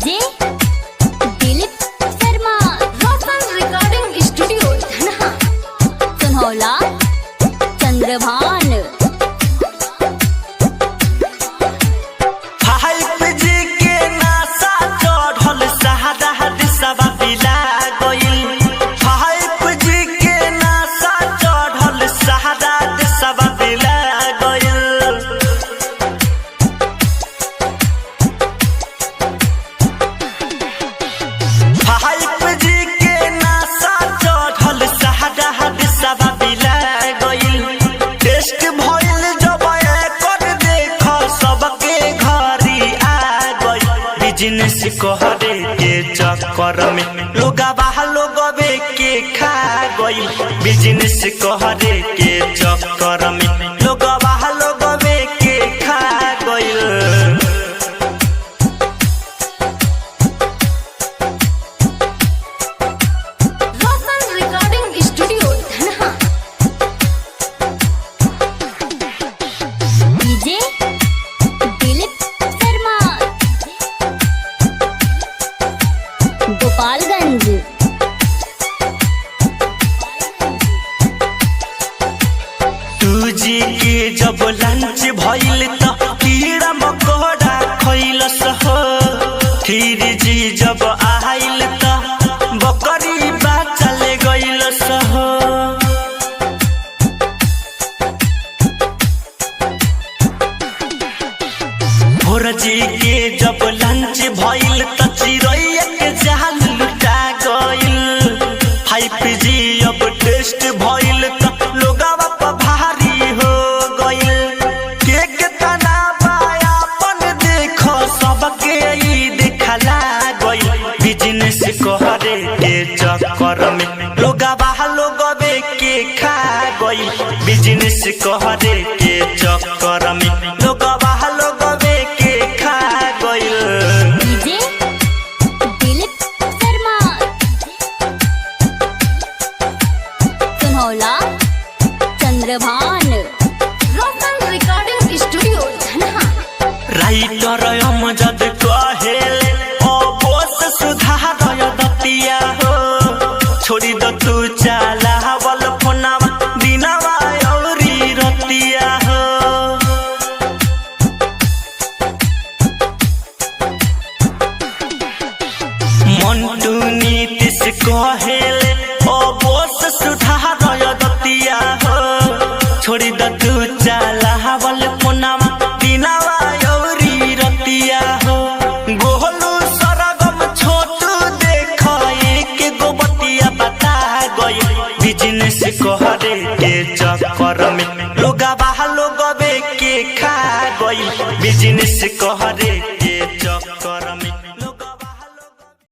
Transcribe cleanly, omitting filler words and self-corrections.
DJ Dilip Sharma Roshan recording studio Dhanha Sunhaula Chandrabhan. Business कहरे के चक्कर में लोगवे के खा गई। बिजनेस कहरे के चक्कर में लोगवे के खा गई। Roshan recording studio Dhanha DJ Dilip Sharma Gopalganj. जी के जब लंच भइल त कीड़ा मकोड़ा खइलस हो। फिर जी जब आइल त बकरी बच्चा ले गइलस हो। भोर जी के जब लंच भइल त चिरैया के जाल लुटा गइल। 5G अब टेस्ट भइल त लोगवा पर भारी हो गइल। के तना बायापन देखो सबके ई देखला गइल। बिजनेस कहरे के चक्कर में लोगवे के खा गइल। बिजनेस कहरे के चक्कर में लोगवे के खा गइल। DJ Dilip Sharma Sunhaula Chandrabhan Roshan recording studio Dhanha. Writer Amjad कहेले ओ बोस सुधार दतिया हो। छोड़ी द तू चलावल फोनवा दिनवा औरी रतिया हो। मंटू नीतीश कहेले ओ बोस सुधार दतिया हो। छोड़ी द तू चलावल फोनवा दिनवा औरी रतिया हो। गोलू सरगम छोटू देख एक गो बतिया बता गई। बिजनेस कहरे के चक्कर में लोगवे के खा गई। बिजनेस कहरे